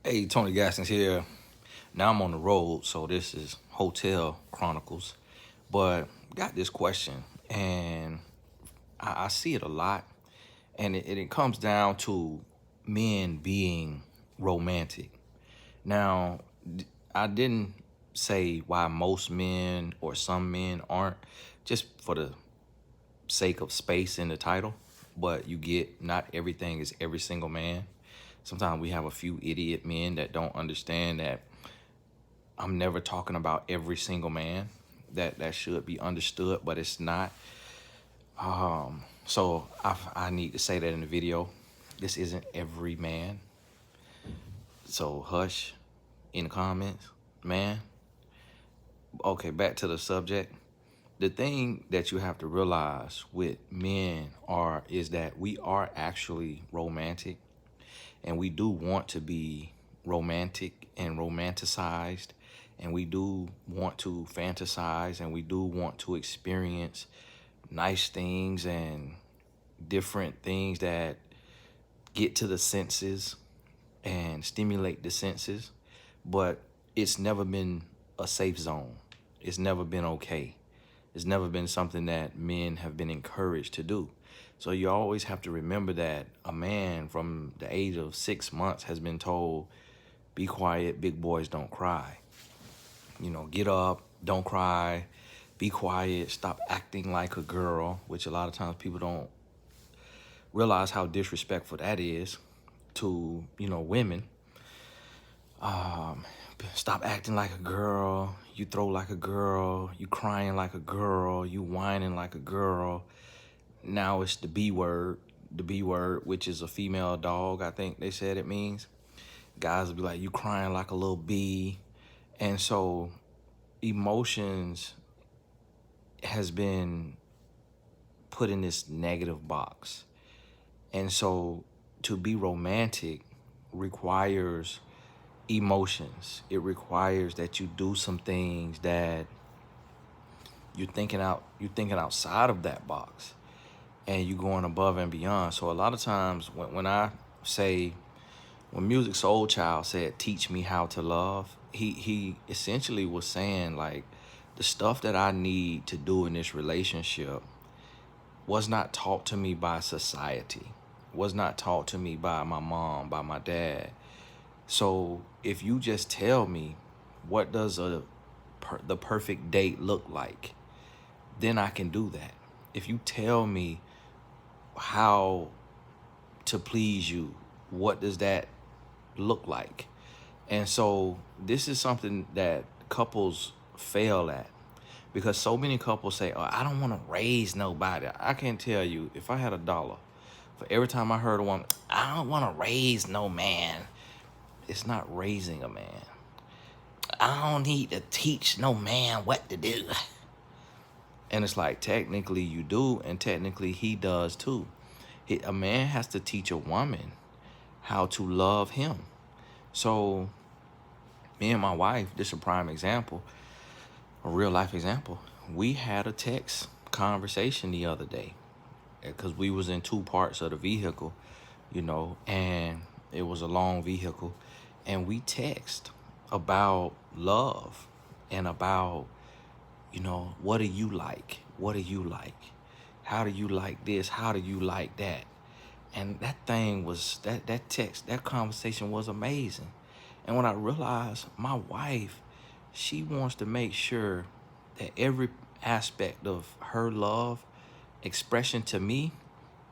Hey, Tony Gaskins here. Now I'm on the road, so this is Hotel Chronicles. But got this question, and I see it a lot, and it comes down to men being romantic. Now, I didn't say why most men or some men aren't, just for the sake of space in the title, but you get not everything is every single man. Sometimes we have a few idiot men that don't understand that I'm never talking about every single man. That should be understood, but it's not. So I need to say that in the video. This isn't every man. So hush in the comments, man. Okay, back to the subject. The thing that you have to realize with men is that we are actually romantic, and we do want to be romantic and romanticized, and we do want to fantasize, and we do want to experience nice things and different things that get to the senses and stimulate the senses. But it's never been a safe zone. It's never been okay. It's never been something that men have been encouraged to do. So you always have to remember that a man from the age of 6 months has been told, be quiet, big boys don't cry. Get up, don't cry, be quiet, stop acting like a girl, which a lot of times people don't realize how disrespectful that is to, women. Stop acting like a girl, you throw like a girl, you crying like a girl, you whining like a girl. Now it's the B word, which is a female dog, I think they said it means. Guys will be like, you crying like a little bee. And so emotions has been put in this negative box. And so to be romantic requires emotions. It requires that you do some things that you're thinking outside of that box, and you're going above and beyond. So a lot of times when I say, when Music Soul Child said, teach me how to love, he essentially was saying, like, the stuff that I need to do in this relationship was not taught to me by society, was not taught to me by my mom, by my dad. So if you just tell me what does the perfect date look like, then I can do that. If you tell me how to please you, what does that look like? And so this is something that couples fail at, because so many couples say, oh, I don't want to raise nobody. I can't tell you, if I had $1 for every time I heard a woman, I don't want to raise no man. It's not raising a man. I don't need to teach no man what to do. And it's like, technically you do, and technically he does too. A man has to teach a woman how to love him. So me and my wife, this is a prime example, a real life example. We had a text conversation the other day because we was in two parts of the vehicle, and it was a long vehicle, and we text about love and about, what do you like? What do you like? How do you like this? How do you like that? And that thing was, that text, that conversation was amazing. And when I realized my wife, she wants to make sure that every aspect of her love expression to me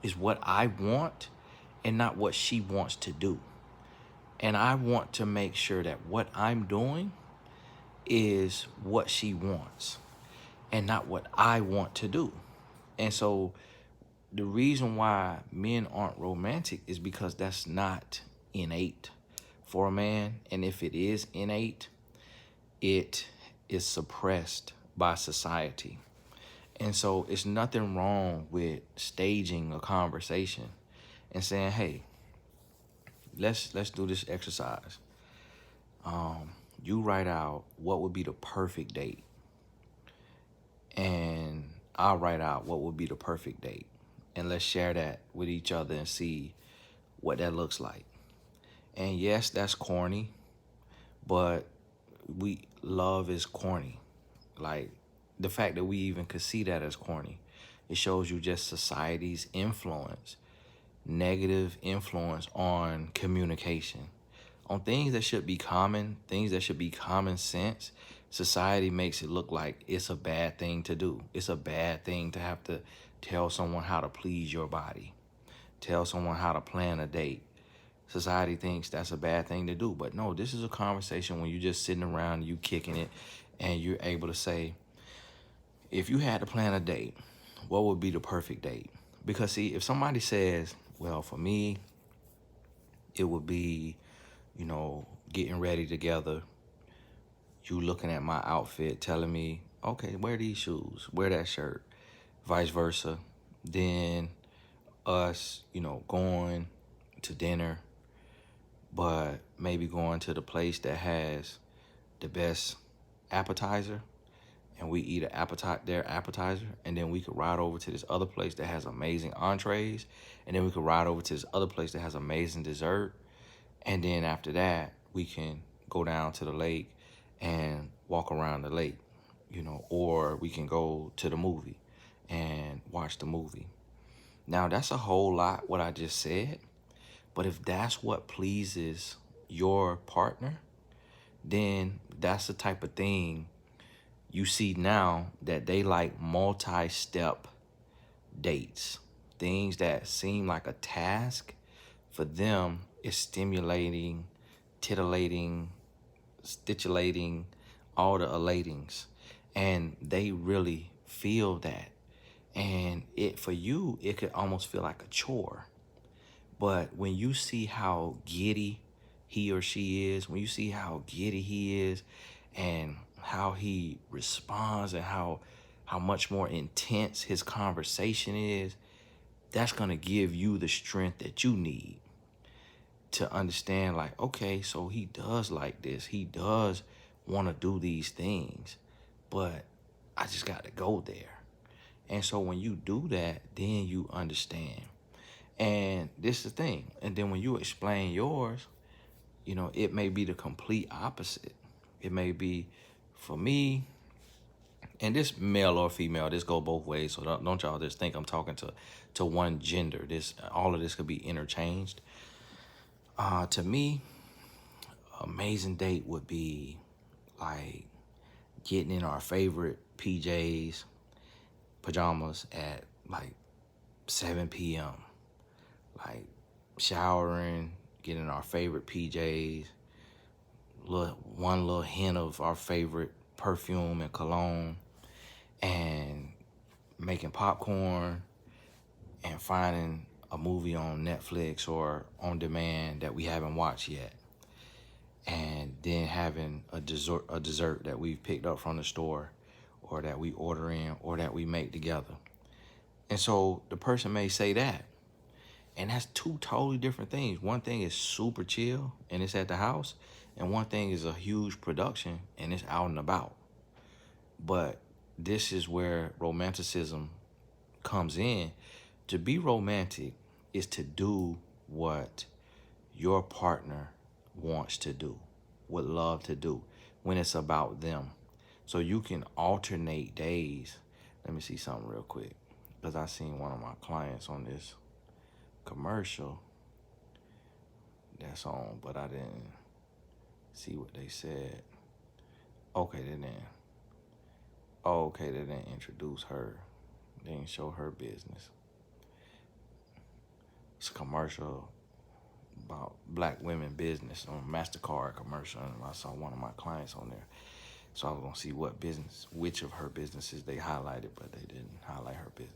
is what I want and not what she wants to do. And I want to make sure that what I'm doing is what she wants and not what I want to do. And so the reason why men aren't romantic is because that's not innate for a man. And if it is innate, it is suppressed by society. And so it's nothing wrong with staging a conversation and saying, hey, let's do this exercise. You write out what would be the perfect date, and I'll write out what would be the perfect date, and let's share that with each other and see what that looks like. And yes, that's corny, but love is corny. Like, the fact that we even could see that as corny, it shows you just society's influence, negative influence on communication, on things that should be common, things that should be common sense. Society makes it look like it's a bad thing to do. It's a bad thing to have to tell someone how to please your body, tell someone how to plan a date. Society thinks that's a bad thing to do. But no, this is a conversation when you're just sitting around, you kicking it, and you're able to say, if you had to plan a date, what would be the perfect date? Because see, if somebody says, well, for me, it would be, getting ready together, you looking at my outfit, telling me, okay, wear these shoes, wear that shirt, vice versa. Then us, going to dinner, but maybe going to the place that has the best appetizer, and we eat their appetizer, and then we could ride over to this other place that has amazing entrees, and then we could ride over to this other place that has amazing dessert, and then after that, we can go down to the lake and walk around the lake, or we can go to the movie and watch the movie. Now, that's a whole lot what I just said, but if that's what pleases your partner, then that's the type of thing you see now, that they like multi-step dates. Things that seem like a task, for them is stimulating, titillating, stitulating, all the elatings. And they really feel that. And for you, it could almost feel like a chore. But when you see how giddy he or she is, when you see how giddy he is, and how he responds, and how much more intense his conversation is, that's going to give you the strength that you need to understand, like, okay, so he does like this. He does want to do these things, but I just got to go there. And so when you do that, then you understand. And this is the thing. And then when you explain yours, it may be the complete opposite. It may be, for me, and this male or female, this go both ways. So don't y'all just think I'm talking to one gender. All of this could be interchanged. To me, amazing date would be like getting in our favorite pajamas at like 7 p.m. Like showering, getting our favorite PJs, one little hint of our favorite perfume and cologne, and making popcorn and finding a movie on Netflix or on demand that we haven't watched yet, and then having a dessert that we've picked up from the store, or that we order in, or that we make together. And so the person may say that, and that's two totally different things. One thing is super chill and it's at the house, and one thing is a huge production and it's out and about. But this is where romanticism comes in. To be romantic is to do what your partner wants to do, would love to do, when it's about them. So you can alternate days. Let me see something real quick, because I seen one of my clients on this commercial that's on, but I didn't see what they said. Okay, they didn't. Oh, okay, they didn't introduce her. They didn't show her business. It's a commercial about black women business, on MasterCard commercial, and I saw one of my clients on there. So I was gonna see which of her businesses they highlighted, but they didn't highlight her business.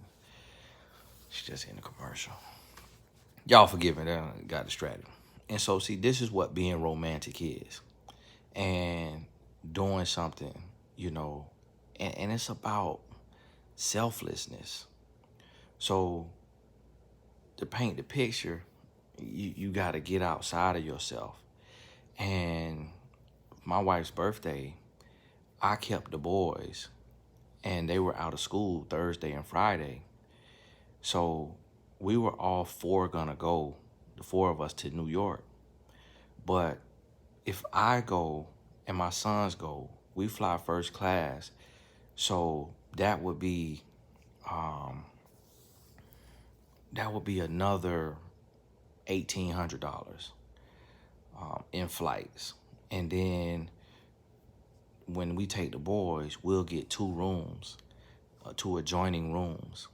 She's just in the commercial. Y'all forgive me, I got distracted. And so, see, this is what being romantic is. And doing something, and it's about selflessness. So to paint the picture, you got to get outside of yourself. And my wife's birthday, I kept the boys, and they were out of school Thursday and Friday. So we were all four gonna go, the four of us, to New York. But if I go and my sons go, we fly first class. So um, that would be another $1,800 in flights. And then when we take the boys, we'll get 2 rooms, 2 adjoining rooms.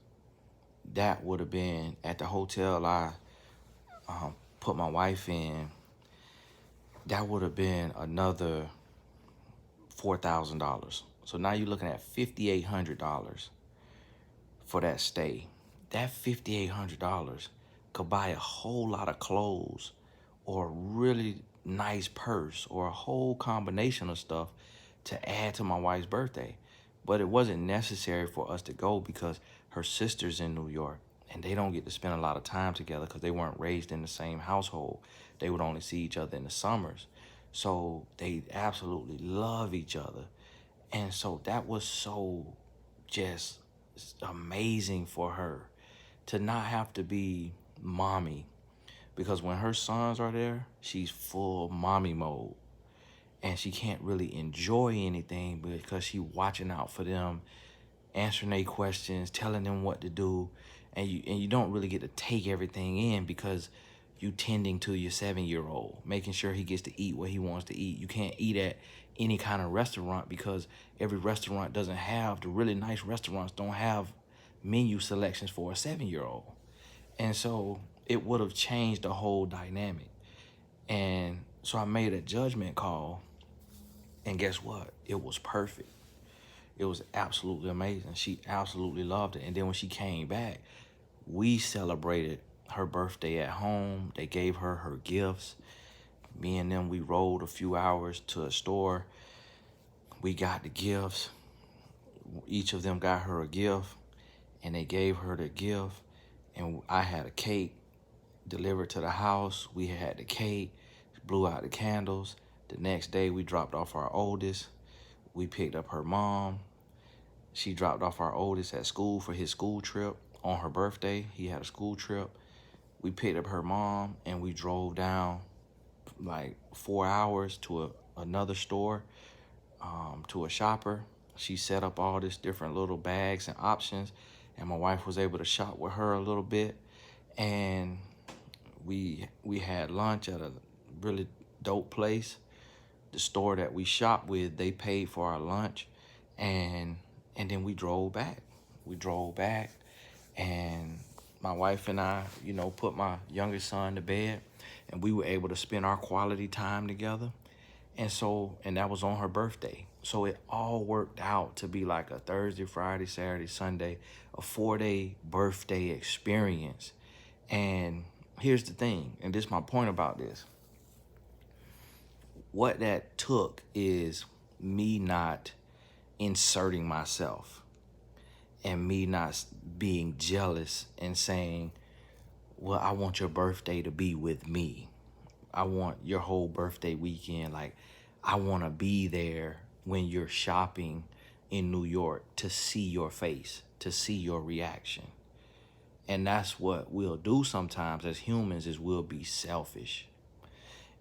That would have been at the hotel I put my wife in. That would have been another $4,000. So now you're looking at $5,800 for that stay. That $5,800 could buy a whole lot of clothes or a really nice purse or a whole combination of stuff to add to my wife's birthday. But it wasn't necessary for us to go because her sister's in New York and they don't get to spend a lot of time together because they weren't raised in the same household. They would only see each other in the summers. So they absolutely love each other. And so that was so just amazing for her to not have to be mommy, because when her sons are there, she's full mommy mode and she can't really enjoy anything because she watching out for them, answering their questions, telling them what to do, and you don't really get to take everything in because you tending to your 7-year-old, making sure he gets to eat what he wants to eat. You can't eat at any kind of restaurant because every restaurant doesn't have, the really nice restaurants don't have menu selections for a 7-year-old. And so it would have changed the whole dynamic. And so I made a judgment call, and guess what? It was perfect. It was absolutely amazing. She absolutely loved it. And then when she came back, we celebrated her birthday at home. They gave her her gifts. Me and them, we rode a few hours to a store. We got the gifts. Each of them got her a gift, and they gave her the gift. And I had a cake delivered to the house. We had the cake, blew out the candles. The next day, we dropped off our oldest. We picked up her mom. She dropped off our oldest at school for his school trip on her birthday. He had a school trip. We picked up her mom and we drove down like 4 hours to another store, to a shopper. She set up all this different little bags and options, and my wife was able to shop with her a little bit. And we had lunch at a really dope place. The store that we shopped with, they paid for our lunch, and then we drove back. We drove back, and my wife and I, put my youngest son to bed, and we were able to spend our quality time together. And that was on her birthday. So it all worked out to be like a Thursday, Friday, Saturday, Sunday, a 4-day birthday experience. And here's the thing, and this is my point about this. What that took is me not inserting myself and me not being jealous and saying, well, I want your birthday to be with me. I want your whole birthday weekend. Like, I want to be there when you're shopping in New York to see your face, to see your reaction. And that's what we'll do sometimes as humans, is we'll be selfish.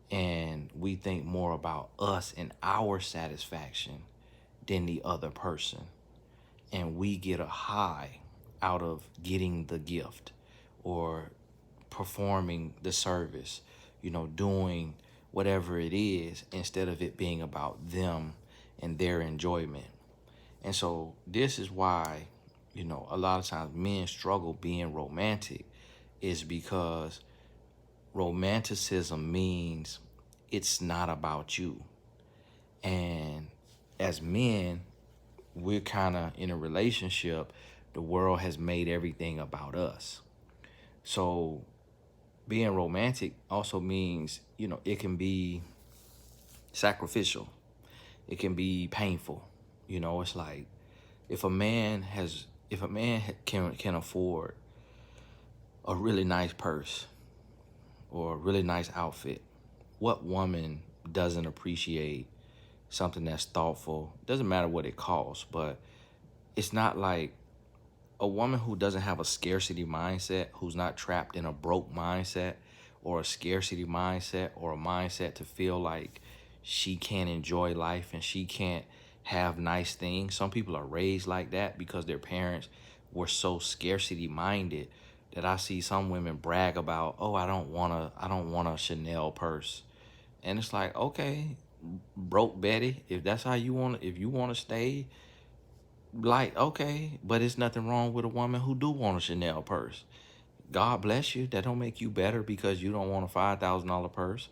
And we think more about us and our satisfaction than the other person. And we get a high out of getting the gift or performing the service, doing whatever it is, instead of it being about them and their enjoyment. And so this is why, a lot of times men struggle being romantic, is because romanticism means it's not about you. And as men, we're kind of in a relationship, the world has made everything about us. So being romantic also means, it can be sacrificial. It can be painful. It's like if a man can afford a really nice purse or a really nice outfit, what woman doesn't appreciate something that's thoughtful? Doesn't matter what it costs, but it's not like a woman who doesn't have a scarcity mindset, who's not trapped in a broke mindset or a scarcity mindset or a mindset to feel like she can't enjoy life and she can't have nice things. Some people are raised like that because their parents were so scarcity minded that I see some women brag about, oh, I don't want a Chanel purse. And it's like, okay, broke Betty, if that's how you want if you want to stay, like, okay, but it's nothing wrong with a woman who do want a Chanel purse. God bless you. That don't make you better because you don't want a $5,000 purse,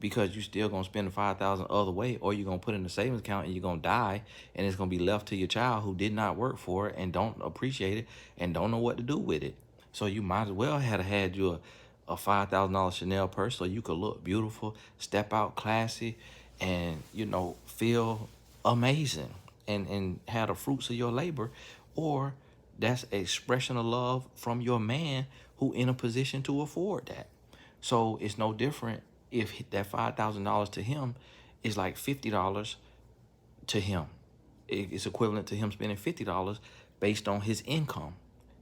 because you still gonna spend the 5,000 other way, or you're gonna put in the savings account and you're gonna die, and it's gonna be left to your child who did not work for it and don't appreciate it and don't know what to do with it. So you might as well have had you a $5,000 Chanel purse so you could look beautiful, step out classy, and feel amazing and have the fruits of your labor, or that's an expression of love from your man who in a position to afford that. So it's no different if that $5,000 to him is like $50 to him. It's equivalent to him spending $50 based on his income.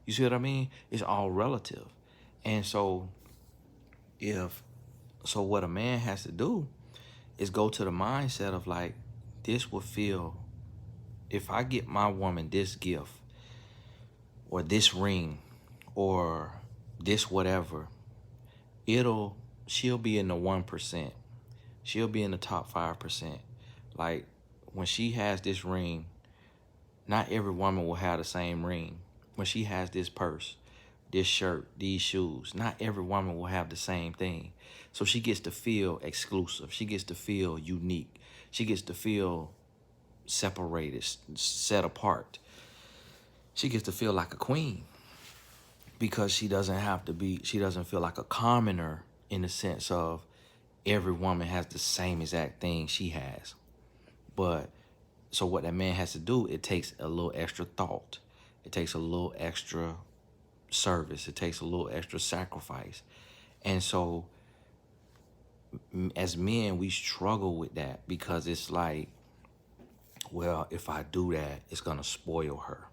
You see what I mean? It's all relative. And so if so what a man has to do is go to the mindset of like, this will feel, if I get my woman this gift or this ring or this whatever, she'll be in the 1%. She'll be in the top 5%. Like, when she has this ring, not every woman will have the same ring. When she has this purse, this shirt, these shoes, not every woman will have the same thing. So she gets to feel exclusive. She gets to feel unique. She gets to feel separated, set apart. She gets to feel like a queen because she doesn't feel like a commoner in the sense of every woman has the same exact thing she has. But so what that man has to do, it takes a little extra thought. It takes a little extra service. It takes a little extra sacrifice. And so as men, we struggle with that because it's like, well, if I do that, it's going to spoil her.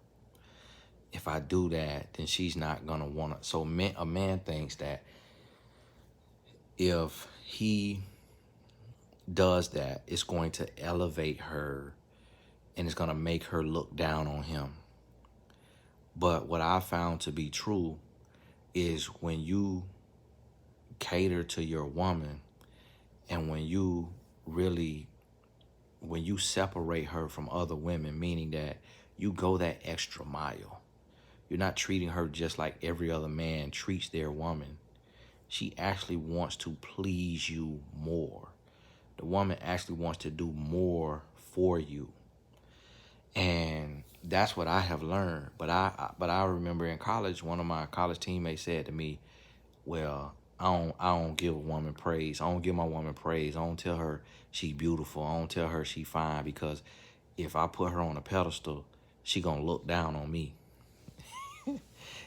If I do that, then she's not going to want to. So a man thinks that if he does that, it's going to elevate her and it's going to make her look down on him. But what I found to be true is when you cater to your woman and when you separate her from other women, meaning that you go that extra mile. You're not treating her just like every other man treats their woman. She actually wants to please you more. The woman actually wants to do more for you. And that's what I have learned. But I remember in college, one of my college teammates said to me, well, I don't give a woman praise. I don't give my woman praise. I don't tell her she's beautiful. I don't tell her she's fine, because if I put her on a pedestal, she gonna look down on me.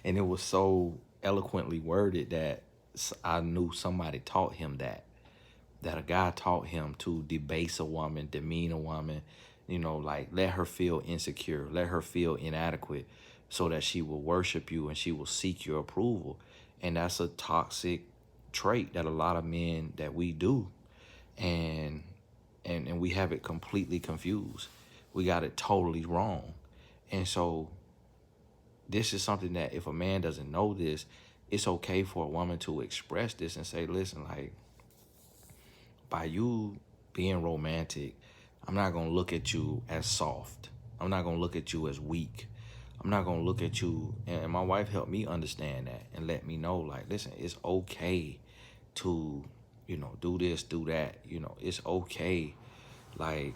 And it was so eloquently worded that I knew somebody taught him that a guy taught him to debase a woman, demean a woman, like let her feel insecure, let her feel inadequate so that she will worship you and she will seek your approval. And that's a toxic trait that a lot of men that we do. And we have it completely confused. We got it totally wrong. And so this is something that if a man doesn't know this, it's okay for a woman to express this and say, listen, like, by you being romantic, I'm not going to look at you as soft. I'm not going to look at you as weak. I'm not going to look at you. And my wife helped me understand that and let me know, like, listen, it's okay to, do this, do that. It's okay. Like,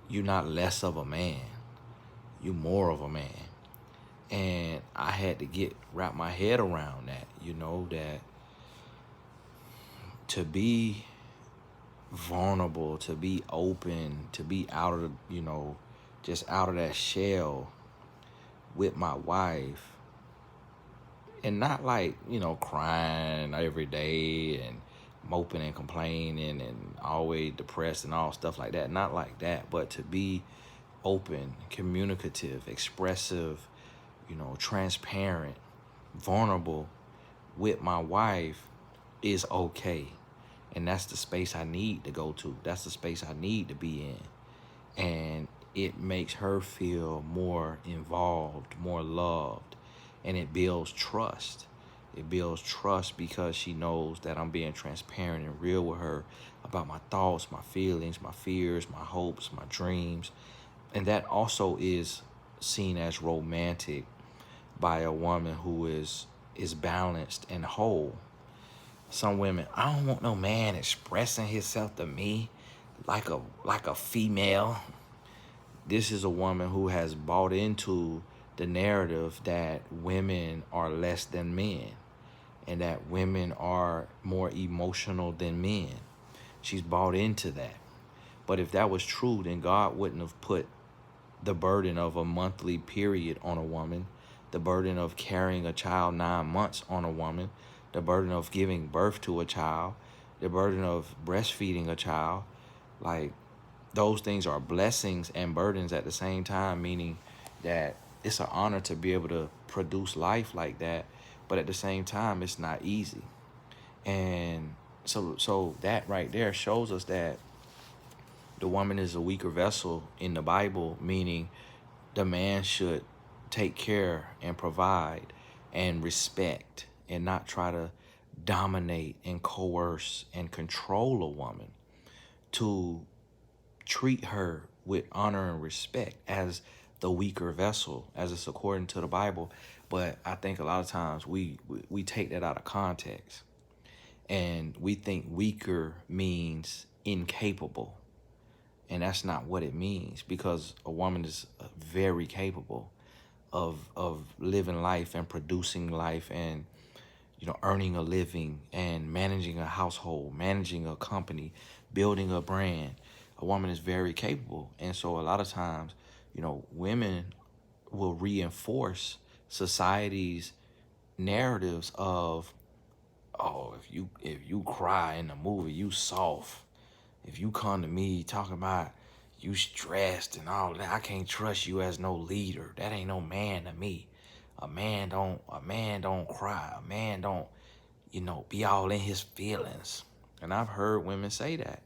you're not less of a man. You're more of a man. And I had to wrap my head around that, that to be vulnerable, to be open, to be out of, just out of that shell with my wife, and not like, crying every day and moping and complaining and always depressed and all stuff like that. Not like that, but to be open, communicative, expressive, transparent, vulnerable with my wife is okay. And that's the space I need to go to. That's the space I need to be in. And it makes her feel more involved, more loved, and it builds trust. It builds trust because she knows that I'm being transparent and real with her about my thoughts, my feelings, my fears, my hopes, my dreams. And that also is seen as romantic by a woman who is balanced and whole. Some women, I don't want no man expressing himself to me like a female. This is a woman who has bought into the narrative that women are less than men and that women are more emotional than men. She's bought into that. But if that was true, then God wouldn't have put the burden of a monthly period on a woman, the burden of carrying a child 9 months on a woman, the burden of giving birth to a child, the burden of breastfeeding a child. Like, those things are blessings and burdens at the same time, meaning that it's an honor to be able to produce life like that, but at the same time, it's not easy. And so that right there shows us that the woman is a weaker vessel in the Bible, meaning the man should take care and provide and respect and not try to dominate and coerce and control a woman, to treat her with honor and respect as the weaker vessel, as it's according to the Bible. But I think a lot of times we take that out of context and we think weaker means incapable. And that's not what it means, because a woman is very capable of living life and producing life and, you know, earning a living and managing a household, managing a company, building a brand. A woman is very capable. And so a lot of times, you know, women will reinforce society's narratives of, oh, if you cry in the movie, you soft. If you come to me talking about you stressed and all that, I can't trust you as no leader. That ain't no man to me. A man don't cry. A man don't, be all in his feelings. And I've heard women say that.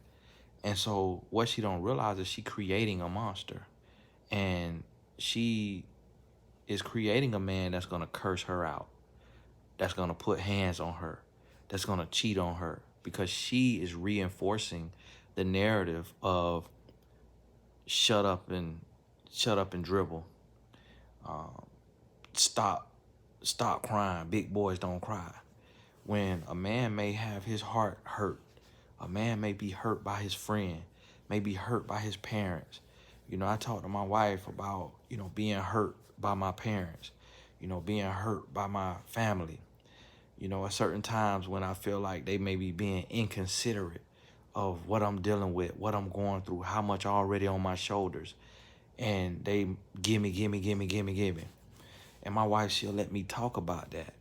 And so what she don't realize is she creating a monster. And she is creating a man that's gonna curse her out, that's gonna put hands on her, that's gonna cheat on her, because she is reinforcing the narrative of shut up and dribble. Um, stop crying. Big boys don't cry. When a man may have his heart hurt, a man may be hurt by his friend, may be hurt by his parents. I talked to my wife about, being hurt by my parents, being hurt by my family. At certain times when I feel like they may be being inconsiderate of what I'm dealing with, what I'm going through, how much already on my shoulders. And they gimme. And my wife, she'll let me talk about that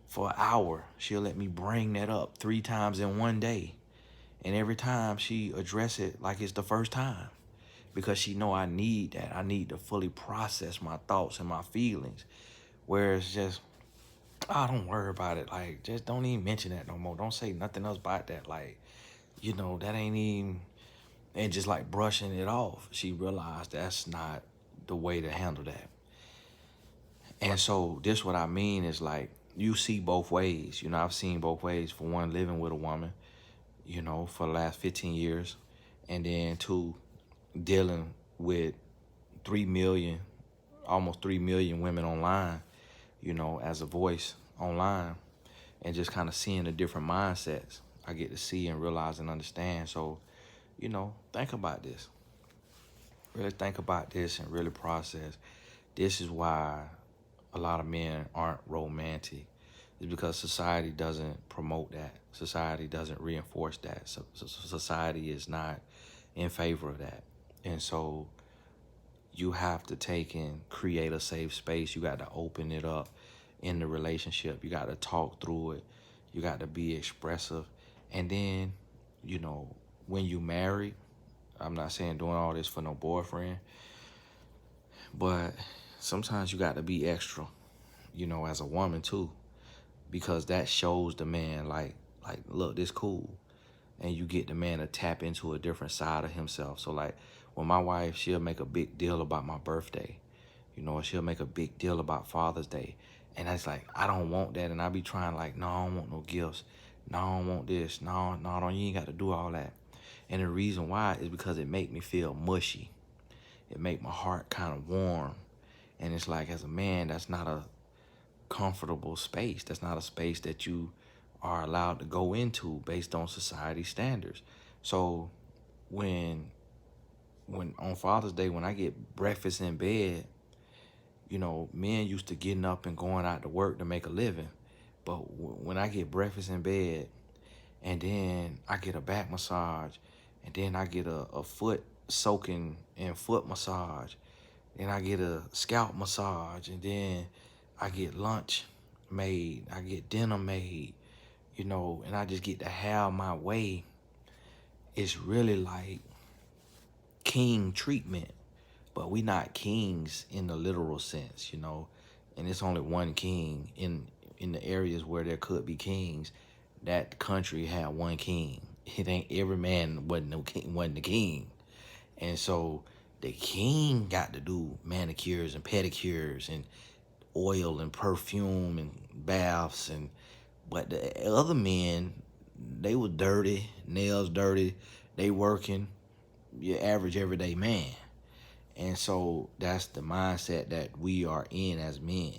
for an hour. She'll let me bring that up 3 times in one day. And every time she address it like it's the first time, because she know I need that. I need to fully process my thoughts and my feelings. Whereas just, oh, don't worry about it. Like, just don't even mention that no more. Don't say nothing else about that. Like, that ain't even, and just like brushing it off. She realized that's not the way to handle that. And so this what I mean is, like, you see both ways. I've seen both ways. For one, living with a woman, for the last 15 years. And then 2, dealing with 3 million, almost 3 million women online, as a voice online, and just kind of seeing the different mindsets I get to see and realize and understand. So, think about this. Really think about this and really process. This is why a lot of men aren't romantic. It's because society doesn't promote that. Society doesn't reinforce that. So society is not in favor of that. And so you have to take and create a safe space. You got to open it up in the relationship. You got to talk through it. You got to be expressive. And then, when you marry, I'm not saying doing all this for no boyfriend, but sometimes you got to be extra, as a woman too, because that shows the man, like, Like, look, this cool. And you get the man to tap into a different side of himself. So like when my wife, she'll make a big deal about my birthday, you know, she'll make a big deal about Father's Day. And it's like, I don't want that. And I be trying like, no, I don't want no gifts. No, I don't want this. No, you ain't got to do all that. And the reason why is because it make me feel mushy. It make my heart kind of warm. And it's like, as a man, that's not a comfortable space. That's not a space that you are allowed to go into based on society standards. So when on Father's Day, when I get breakfast in bed, you know, men used to getting up and going out to work to make a living. But when I get breakfast in bed and then I get a back massage and then I get a foot soaking and foot massage and I get a scalp massage and then I get lunch made, I get dinner made, you know, and I just get to have my way, it's really like king treatment. But we not kings in the literal sense, you know, and it's only one king in the areas where there could be kings. That country had one king. It ain't every man wasn't the king. And so the king got to do manicures and pedicures and oil and perfume and baths, and but the other men, they were dirty, nails dirty, they working, your average everyday man. And so that's the mindset that we are in as men.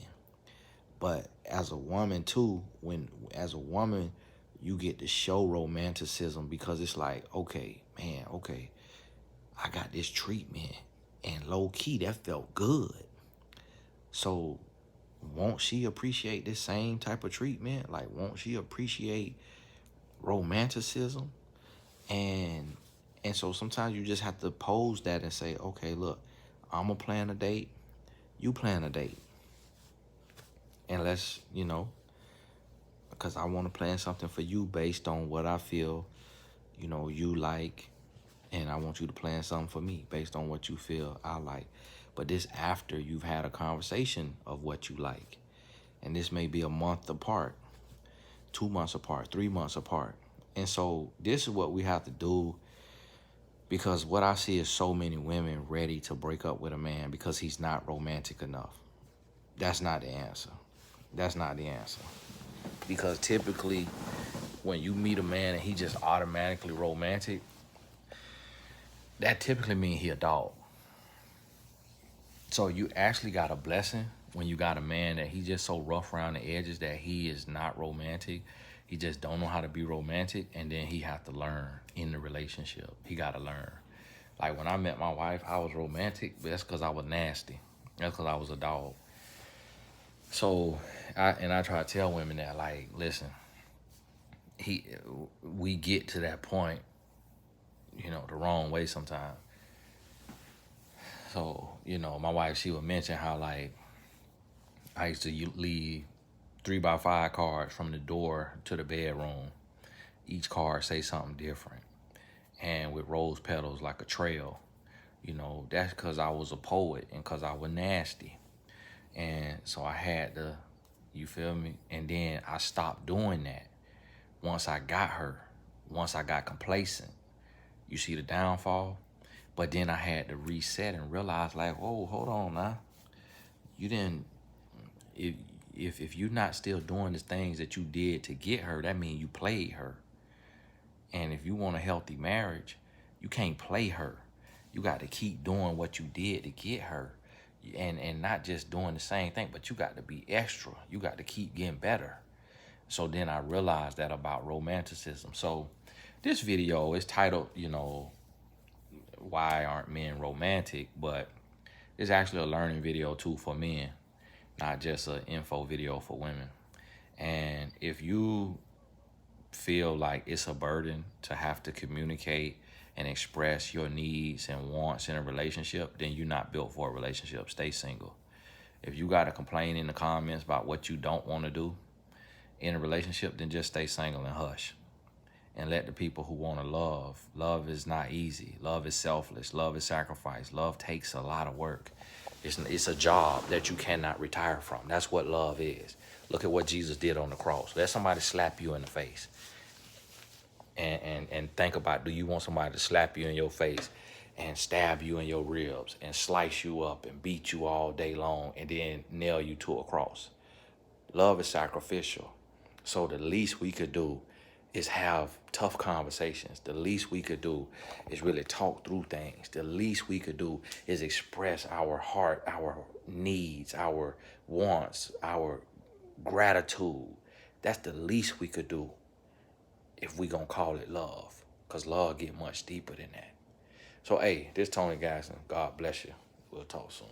But as a woman too, as a woman, you get to show romanticism because it's like, okay, man, okay, I got this treatment and low key that felt good. So won't she appreciate this same type of treatment? Like, won't she appreciate romanticism? And so sometimes you just have to pose that and say, okay, look, I'm gonna plan a date, you plan a date. And let's, you know, because I want to plan something for you based on what I feel, you know, you like. And I want you to plan something for me based on what you feel I like. But this after you've had a conversation of what you like. And this may be a month apart, 2 months apart, 3 months apart. And so this is what we have to do, because what I see is so many women ready to break up with a man because he's not romantic enough. That's not the answer. That's not the answer. Because typically when you meet a man and he just automatically romantic, that typically means he a dog. So you actually got a blessing when you got a man that he just so rough around the edges that he is not romantic. He just don't know how to be romantic, and then he have to learn in the relationship. He got to learn. Like when I met my wife, I was romantic, but that's because I was nasty. That's because I was a dog. So I try to tell women that, like, listen, we get to that point, you know, the wrong way sometimes. So, you know, my wife, she would mention how, like, I used to leave 3x5 cards from the door to the bedroom. Each card say something different, and with rose petals like a trail. You know, that's because I was a poet and because I was nasty. And so I had to, you feel me? And then I stopped doing that once I got her, once I got complacent. You see the downfall? But then I had to reset and realize, like, whoa, hold on now. You didn't, if you're not still doing the things that you did to get her, that means you played her. And if you want a healthy marriage, you can't play her. You got to keep doing what you did to get her. And not just doing the same thing, but you got to be extra. You got to keep getting better. So then I realized that about romanticism. So this video is titled, you know, why aren't men romantic? But it's actually a learning video too for men, not just an info video for women. And if you feel like it's a burden to have to communicate and express your needs and wants in a relationship, then you're not built for a relationship. Stay single. If you got to complain in the comments about what you don't want to do in a relationship, then just stay single and hush. And let the people who want to love. Love is not easy. Love is selfless. Love is sacrifice. Love takes a lot of work. It's a job that you cannot retire from. That's what love is. Look at what Jesus did on the cross. Let somebody slap you in the face. and think about, do you want somebody to slap you in your face and stab you in your ribs and slice you up and beat you all day long and then nail you to a cross? Love is sacrificial. So the least we could do is have tough conversations. The least we could do is really talk through things. The least we could do is express our heart, our needs, our wants, our gratitude. That's the least we could do if we gonna call it love, because love get much deeper than that. So hey, this Tony Gasson. God bless you. We'll talk soon.